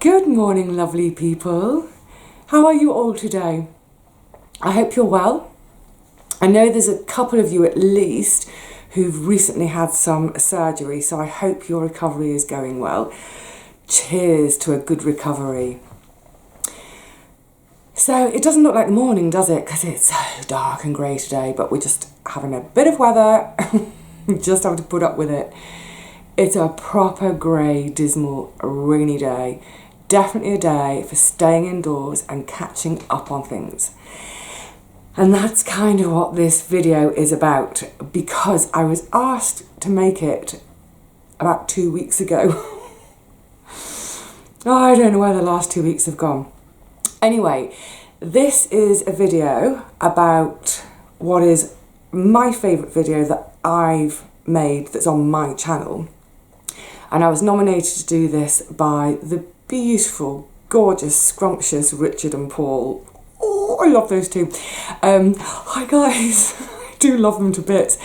Good morning, lovely people. How are you all today? I hope you're well. I know there's a couple of you at least who've recently had some surgery, so I hope your recovery is going well. Cheers to a good recovery. So it doesn't look like the morning, does it? Because it's so dark and grey today, but we're just having a bit of weather. We just have to put up with it. It's a proper grey, dismal, rainy day. Definitely a day for staying indoors and catching up on things. And that's kind of what this video is about, because I was asked to make it about 2 weeks ago. I don't know where the last 2 weeks have gone. Anyway, this is a video about what is my favourite video that I've made that's on my channel. And I was nominated to do this by the beautiful, gorgeous, scrumptious Richard and Paul. Oh, I love those two. Hi guys, I do love them to bits.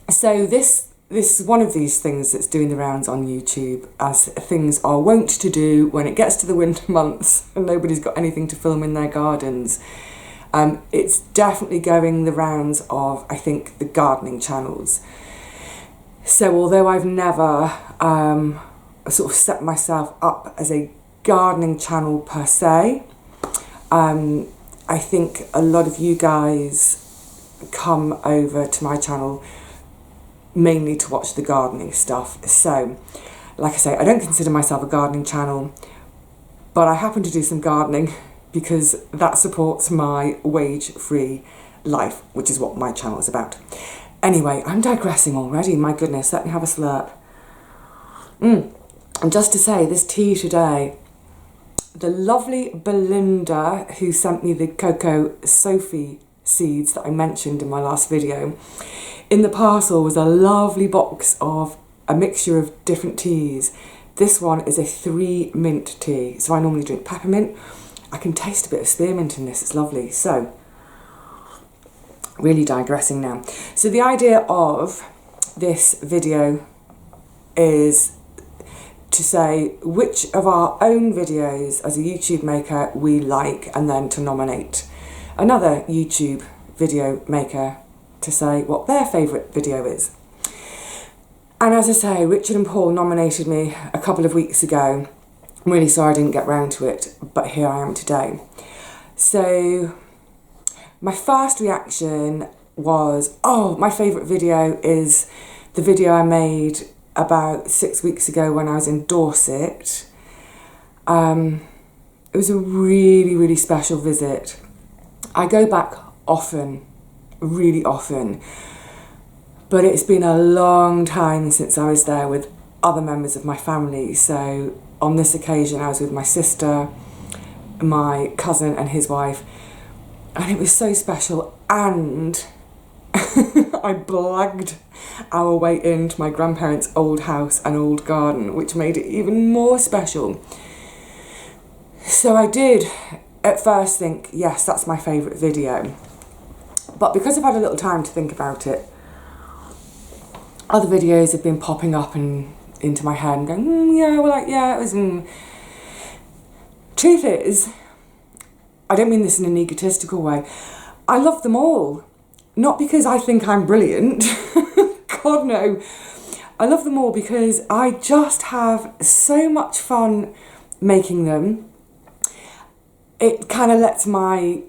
So this is one of these things that's doing the rounds on YouTube, as things are wont to do when it gets to the winter months and nobody's got anything to film in their gardens. It's definitely going the rounds of, I think, the gardening channels. So although I've never sort of set myself up as a gardening channel per se, I think a lot of you guys come over to my channel mainly to watch the gardening stuff. So, like I say, I don't consider myself a gardening channel, but I happen to do some gardening because that supports my wage-free life, which is what my channel is about. Anyway, I'm digressing already, my goodness, let me have a slurp. And just to say, this tea today, the lovely Belinda, who sent me the Cocoa Sophie seeds that I mentioned in my last video, in the parcel was a lovely box of a mixture of different teas. This one is a 3 mint tea, so I normally drink peppermint. I can taste a bit of spearmint in this, it's lovely. So, really digressing now. So the idea of this video is to say which of our own videos as a YouTube maker we like, and then to nominate another YouTube video maker to say what their favourite video is. And as I say, Richard and Paul nominated me a couple of weeks ago. I'm really sorry I didn't get round to it, but here I am today. So my first reaction was, oh, my favourite video is the video I made about 6 weeks ago when I was in Dorset. It was a really, really special visit. I go back often, really often, but it's been a long time since I was there with other members of my family. So on this occasion I was with my sister, my cousin and his wife, and it was so special. And I blagged our way into my grandparents' old house and old garden, which made it even more special. So I did at first think, yes, that's my favourite video. But because I've had a little time to think about it, other videos have been popping up and into my head and going, yeah, well, like, yeah, it was. Truth is, I don't mean this in an egotistical way, I love them all. Not because I think I'm brilliant, God no. I love them all because I just have so much fun making them. It kind of lets my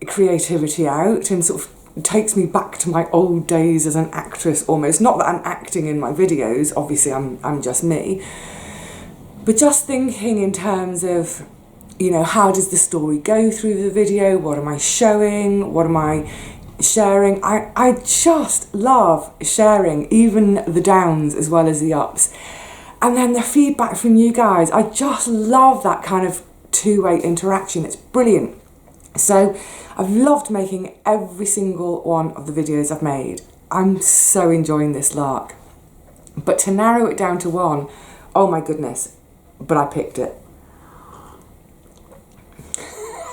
creativity out and sort of takes me back to my old days as an actress almost. Not that I'm acting in my videos, obviously I'm just me. But just thinking in terms of, you know, how does the story go through the video? What am I showing? What am I sharing? I just love sharing, even the downs as well as the ups. And then the feedback from you guys, I just love that kind of two-way interaction. It's brilliant. So I've loved making every single one of the videos I've made. I'm so enjoying this lark. But to narrow it down to one, oh my goodness, but I picked it.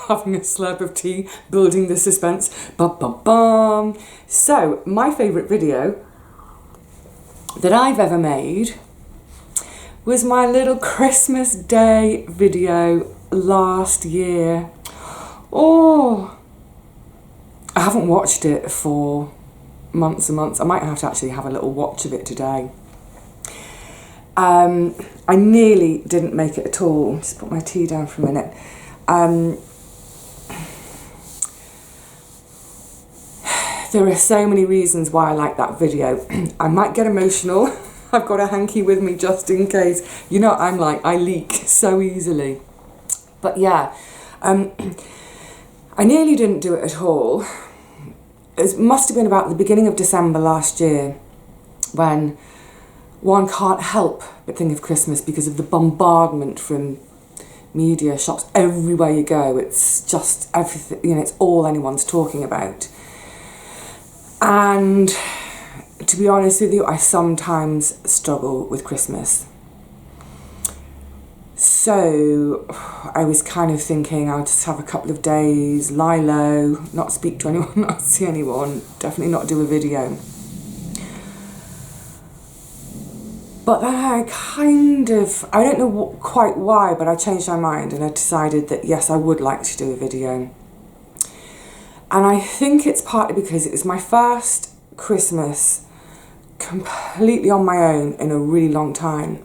Having a slurp of tea, building the suspense. Bum, bum, bum. So, my favourite video that I've ever made was my little Christmas Day video last year. Oh, I haven't watched it for months and months. I might have to actually have a little watch of it today. I nearly didn't make it at all. Just put my tea down for a minute. There are so many reasons why I like that video. I might get emotional. I've got a hanky with me just in case. You know what I'm like, I leak so easily. But yeah, I nearly didn't do it at all. It must have been about the beginning of December last year when one can't help but think of Christmas because of the bombardment from media, shops, everywhere you go. It's just everything, you know, it's all anyone's talking about. And to be honest with you, I sometimes struggle with Christmas. So I was kind of thinking I'll just have a couple of days, lie low, not speak to anyone, not see anyone, definitely not do a video. But then I don't know quite why, but I changed my mind and I decided that yes, I would like to do a video. And I think it's partly because it was my first Christmas completely on my own in a really long time.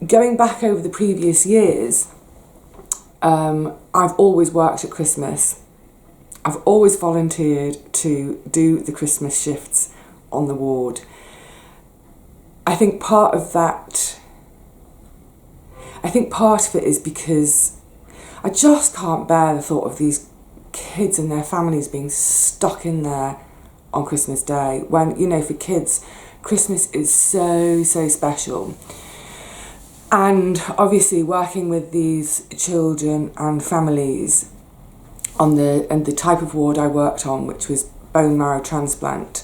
Going back over the previous years, I've always worked at Christmas. I've always volunteered to do the Christmas shifts on the ward. I think part of it is because I just can't bear the thought of these kids and their families being stuck in there on Christmas Day when, you know, for kids, Christmas is so, so special. And obviously working with these children and families and the type of ward I worked on, which was bone marrow transplant,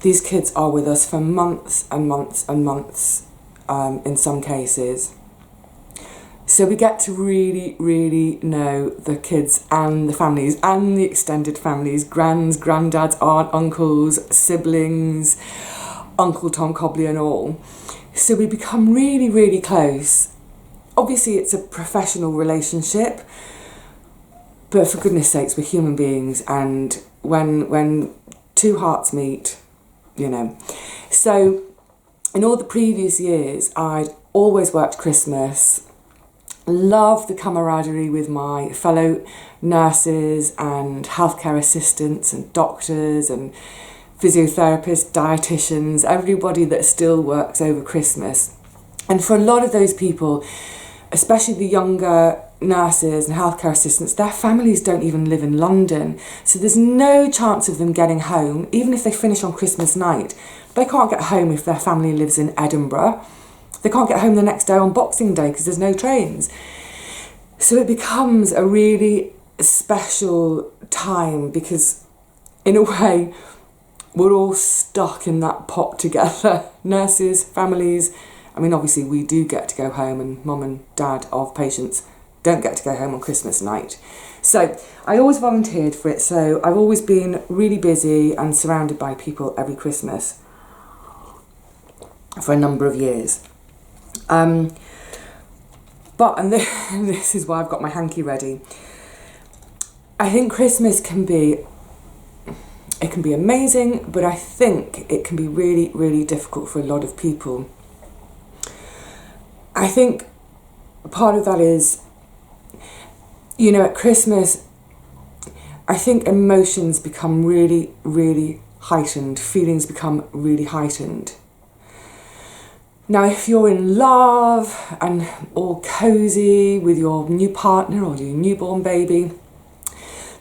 these kids are with us for months and months and months in some cases. So we get to really, really know the kids and the families and the extended families, grands, granddads, aunt, uncles, siblings, Uncle Tom Cobley and all. So we become really, really close. Obviously it's a professional relationship, but for goodness sakes, we're human beings, and when two hearts meet, you know. So in all the previous years, I'd always worked Christmas, loved the camaraderie with my fellow nurses and healthcare assistants and doctors and physiotherapists, dietitians, everybody that still works over Christmas. And for a lot of those people, especially the younger nurses and healthcare assistants, their families don't even live in London. So there's no chance of them getting home, even if they finish on Christmas night. They can't get home if their family lives in Edinburgh. They can't get home the next day on Boxing Day because there's no trains. So it becomes a really special time because, in a way, we're all stuck in that pot together. Nurses, families. I mean, obviously we do get to go home, and mum and dad of patients don't get to go home on Christmas night. So I always volunteered for it, so I've always been really busy and surrounded by people every Christmas for a number of years. This is why I've got my hanky ready. I think Christmas can be amazing, but I think it can be really, really difficult for a lot of people. I think part of that is, you know, at Christmas, I think emotions become really, really heightened. Feelings become really heightened. Now, if you're in love and all cozy with your new partner or your newborn baby,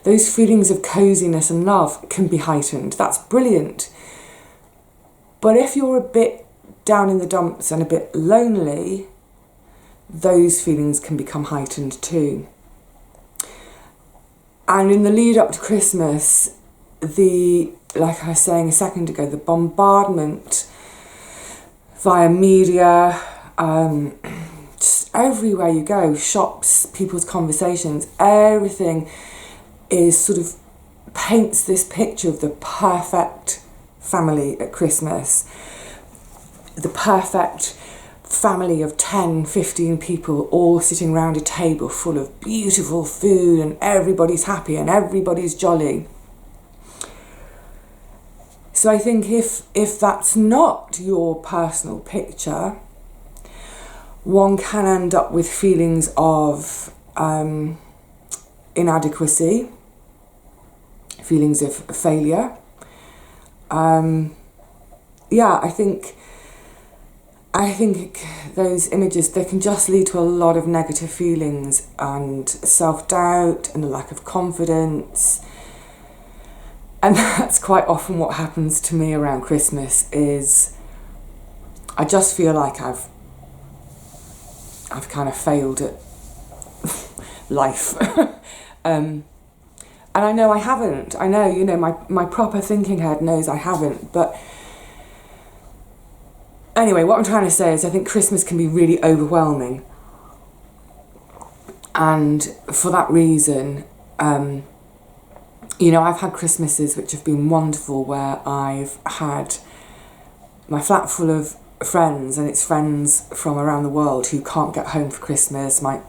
those feelings of coziness and love can be heightened. That's brilliant. But if you're a bit down in the dumps and a bit lonely, those feelings can become heightened too. And in the lead up to Christmas, like I was saying a second ago, the bombardment via media, just everywhere you go, shops, people's conversations, everything is sort of paints this picture of the perfect family at Christmas, the perfect family of 10, 15 people all sitting around a table full of beautiful food and everybody's happy and everybody's jolly. So I think if that's not your personal picture, one can end up with feelings of inadequacy, feelings of failure. I think those images, they can just lead to a lot of negative feelings and self-doubt and a lack of confidence. And that's quite often what happens to me around Christmas. Is I just feel like I've kind of failed at life. And I know I haven't. I know, you know, my proper thinking head knows I haven't. But anyway, what I'm trying to say is I think Christmas can be really overwhelming. And for that reason, you know, I've had Christmases which have been wonderful, where I've had my flat full of friends, and it's friends from around the world who can't get home for Christmas, my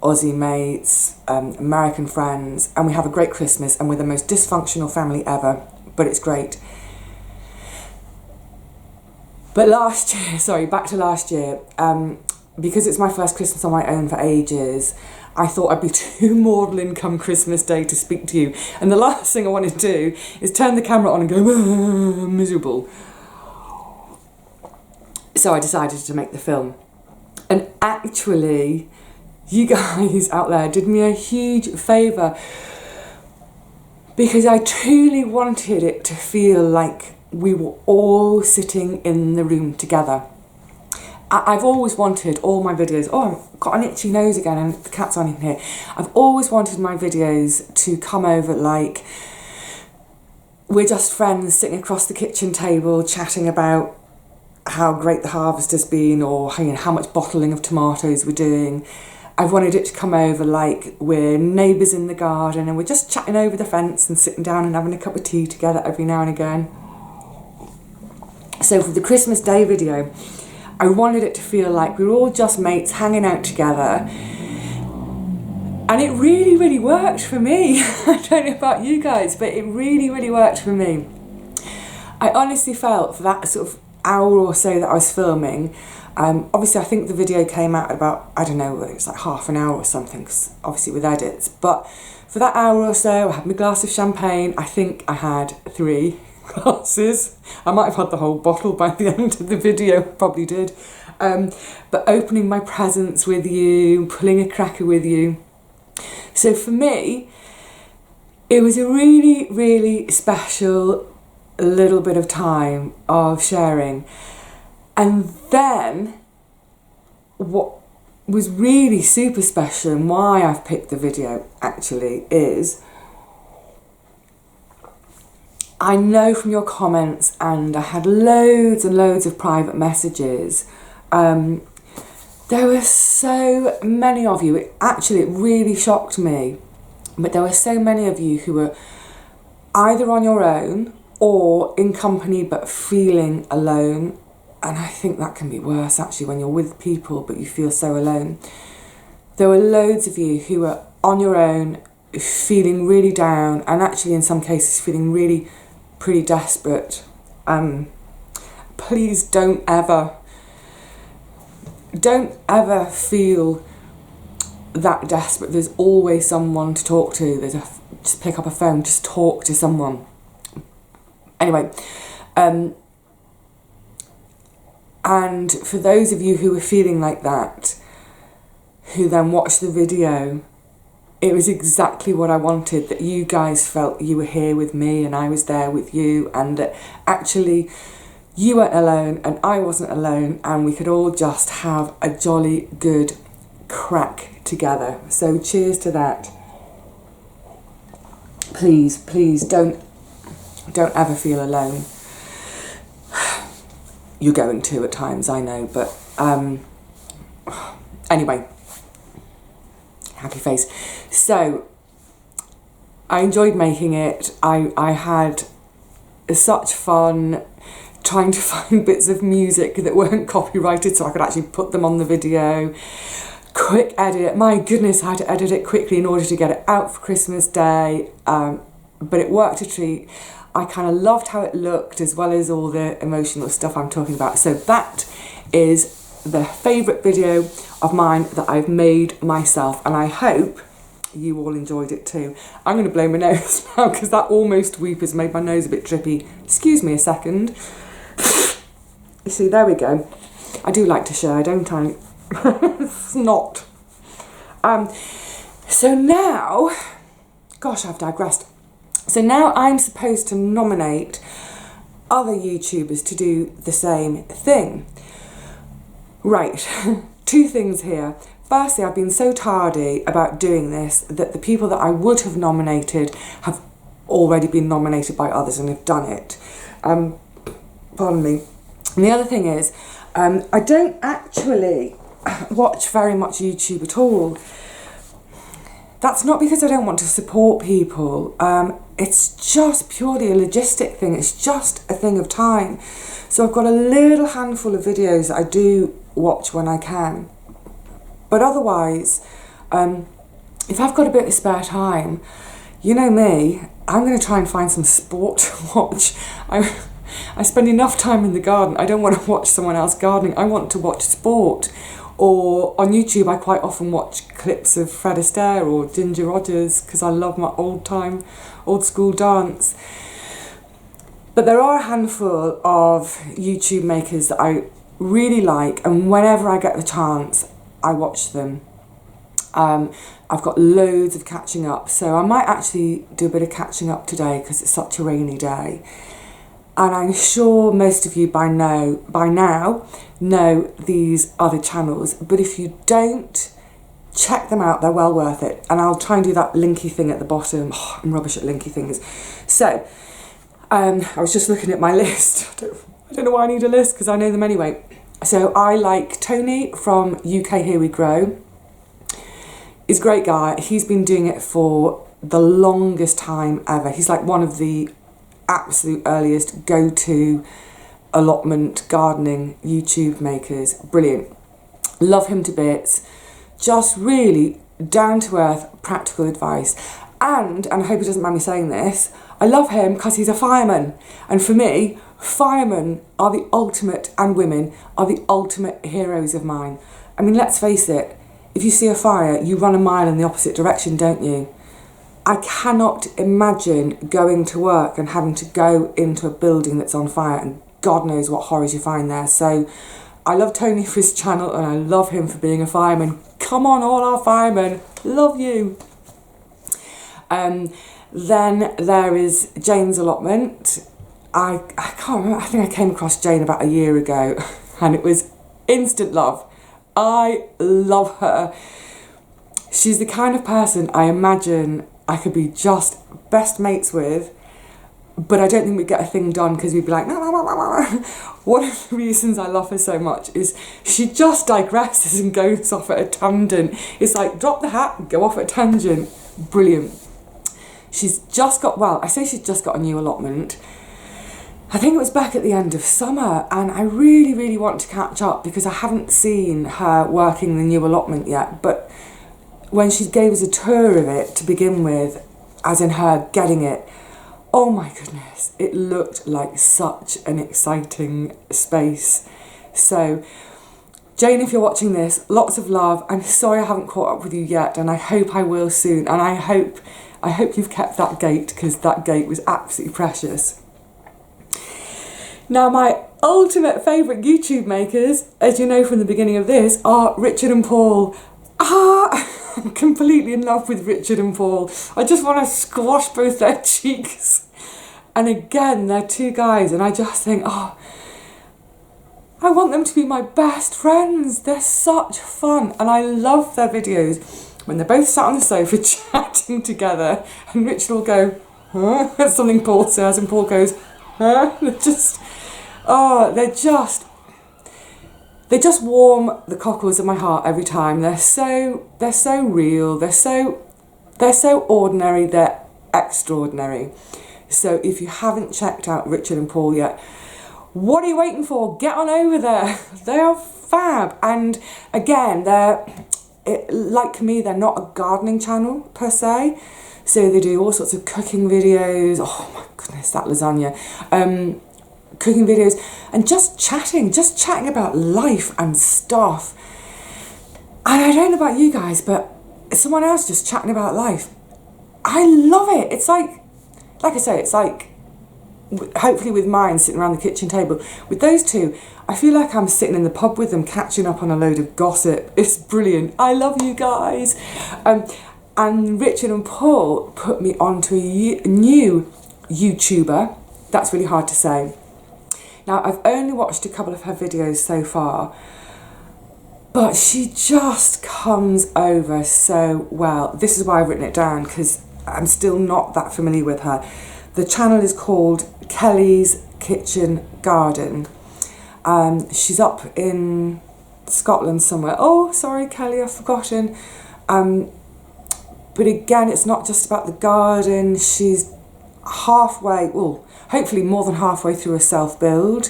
Aussie mates, American friends, and we have a great Christmas, and we're the most dysfunctional family ever, but it's great. But back to last year, because it's my first Christmas on my own for ages, I thought I'd be too maudlin come Christmas Day to speak to you. And the last thing I wanted to do is turn the camera on and go, miserable. So I decided to make the film. And actually, you guys out there did me a huge favour, because I truly wanted it to feel like we were all sitting in the room together. I've always wanted all my videos, I've got an itchy nose again and the cat's on in here. I've always wanted my videos to come over like we're just friends sitting across the kitchen table chatting about how great the harvest has been, or you know, how much bottling of tomatoes we're doing. I've wanted it to come over like we're neighbours in the garden and we're just chatting over the fence and sitting down and having a cup of tea together every now and again. So for the Christmas Day video, I wanted it to feel like we were all just mates hanging out together. And it really, really worked for me. I don't know about you guys, but it really, really worked for me. I honestly felt for that sort of hour or so that I was filming, obviously I think the video came out at about, I don't know, it was like half an hour or something, 'cause obviously with edits. But for that hour or so, I had my glass of champagne. I think I had 3 glasses. I might have had the whole bottle by the end of the video, probably did. But opening my presents with you, pulling a cracker with you. So for me, it was a really, really special little bit of time of sharing. And then what was really super special, and why I've picked the video actually, is I know from your comments, and I had loads and loads of private messages, there were so many of you, it really shocked me, but there were so many of you who were either on your own or in company but feeling alone. And I think that can be worse actually, when you're with people but you feel so alone. There were loads of you who were on your own, feeling really down, and actually in some cases feeling really pretty desperate. Please don't ever feel that desperate. There's always someone to talk to. Just pick up a phone, just talk to someone. Anyway, and for those of you who were feeling like that, who then watched the video, it was exactly what I wanted, that you guys felt you were here with me and I was there with you, and that actually you weren't alone and I wasn't alone, and we could all just have a jolly good crack together. So cheers to that. Please, please don't ever feel alone. You're going to at times, I know, but anyway, happy face. So I enjoyed making it. I had such fun trying to find bits of music that weren't copyrighted so I could actually put them on the video. Quick edit, my goodness, I had to edit it quickly in order to get it out for Christmas Day, but it worked a treat. I kind of loved how it looked as well as all the emotional stuff I'm talking about. So that is the favourite video of mine that I've made myself, and I hope you all enjoyed it too. I'm going to blow my nose now because that almost weep has made my nose a bit drippy. Excuse me a second. You see, there we go. I do like to share, don't I? Snot. So now, gosh, I've digressed. So now I'm supposed to nominate other YouTubers to do the same thing. Right, two things here. Firstly, I've been so tardy about doing this that the people that I would have nominated have already been nominated by others and have done it. Pardon me. And the other thing is, I don't actually watch very much YouTube at all. That's not because I don't want to support people. It's just purely a logistic thing. It's just a thing of time. So I've got a little handful of videos that I do watch when I can. But otherwise, if I've got a bit of spare time, you know me, I'm going to try and find some sport to watch. I spend enough time in the garden. I don't want to watch someone else gardening. I want to watch sport. Or on YouTube, I quite often watch clips of Fred Astaire or Ginger Rogers because I love my old school dance. But there are a handful of YouTube makers that I really like, and whenever I get the chance, I watch them. I've got loads of catching up, so I might actually do a bit of catching up today because it's such a rainy day. And I'm sure most of you by now know these other channels, but if you don't, check them out, they're well worth it. And I'll try and do that linky thing at the bottom. Oh, I'm rubbish at linky things. So, I was just looking at my list. I don't know why I need a list because I know them anyway. So I like Tony from UK Here We Grow. He's a great guy. He's been doing it for the longest time ever. He's like one of the absolute earliest go-to allotment gardening YouTube makers. Brilliant. Love him to bits. Just really down-to-earth practical advice. And I hope he doesn't mind me saying this, I love him because he's a fireman. And for me, firemen are the ultimate, and women are the ultimate heroes of mine. I mean, let's face it, if you see a fire, you run a mile in the opposite direction, don't you? I cannot imagine going to work and having to go into a building that's on fire, and God knows what horrors you find there. So I love Tony for his channel, and I love him for being a fireman. Come on, all our firemen, love you. Then there is Jane's Allotment. I can't remember, I think I came across Jane about a year ago and it was instant love. I love her. She's the kind of person I imagine I could be just best mates with, but I don't think we'd get a thing done because we'd be like, no, no, no, no, no. One of the reasons I love her so much is she just digresses and goes off at a tangent. It's like, drop the hat, go off at a tangent. Brilliant. She's just got, well, I say she's just got a new allotment. I think it was back at the end of summer, and I really, really want to catch up because I haven't seen her working the new allotment yet. But when she gave us a tour of it to begin with, as in her getting it, oh my goodness, it looked like such an exciting space. So, Jane, if you're watching this, lots of love. I'm sorry I haven't caught up with you yet, and I hope I will soon. And I hope you've kept that gate, because that gate was absolutely precious. Now, my ultimate favourite YouTube makers, as you know from the beginning of this, are Richard and Paul. I'm completely in love with Richard and Paul. I just want to squash both their cheeks. And again, they're two guys, and I just think, oh, I want them to be my best friends. They're such fun, and I love their videos when they're both sat on the sofa chatting together, and Richard will go, huh? That's something Paul says, and Paul goes, huh? They just warm the cockles of my heart every time. They're so real. They're so ordinary. They're extraordinary. So if you haven't checked out Richard and Paul yet, what are you waiting for? Get on over there. They are fab. And again, like me, they're not a gardening channel per se. So they do all sorts of cooking videos. Oh my goodness, that lasagna. Cooking videos and just chatting about life and stuff. And I don't know about you guys, but someone else just chatting about life, I love it. It's like I say, it's like, hopefully with mine sitting around the kitchen table, with those two, I feel like I'm sitting in the pub with them, catching up on a load of gossip. It's brilliant. I love you guys. And Richard and Paul put me onto a new YouTuber. That's really hard to say. Now, I've only watched a couple of her videos so far, but she just comes over so well. This is why I've written it down, because I'm still not that familiar with her. The channel is called Kelly's Kitchen Garden. She's up in Scotland somewhere. Oh, sorry, Kelly, I've forgotten. But again, it's not just about the garden. She's halfway, well, hopefully more than halfway through a self-build.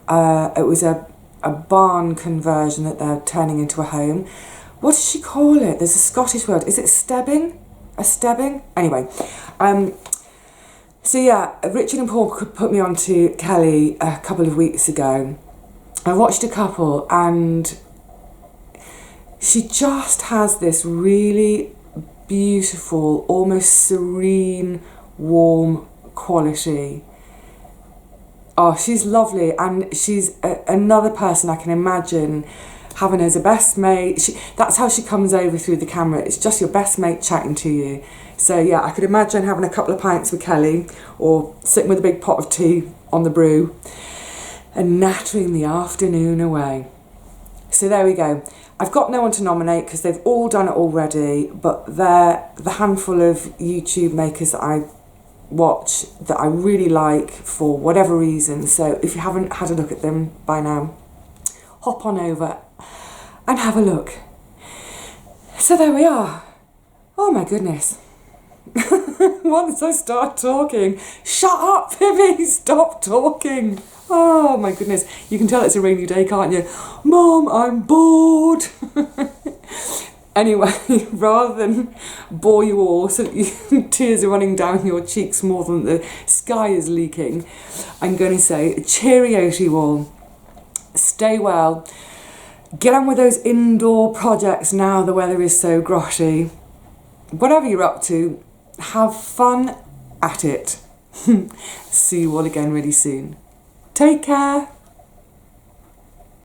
It was a barn conversion that they're turning into a home. What does she call it? There's a Scottish word. Is it stebbing? A stebbing? Anyway. So yeah, Richard and Paul put me on to Kelly a couple of weeks ago. I watched a couple and she just has this really beautiful, almost serene, warm quality. Oh, she's lovely, and she's another person I can imagine having as a best mate. That's how she comes over through the camera. It's just your best mate chatting to you. So yeah, I could imagine having a couple of pints with Kelly, or sitting with a big pot of tea on the brew and nattering the afternoon away. So there we go. I've got no one to nominate because they've all done it already, but they're the handful of YouTube makers that I watch that I really like for whatever reason. So if you haven't had a look at them by now, hop on over and have a look. So there we are. Oh my goodness. Once I start talking, shut up, Vivi, stop talking. Oh my goodness, you can tell it's a rainy day, can't you? Mom, I'm bored. Anyway, rather than bore you all so that tears are running down your cheeks more than the sky is leaking, I'm going to say cheerio to you all. Stay well. Get on with those indoor projects now the weather is so grotty. Whatever you're up to, have fun at it. See you all again really soon. Take care.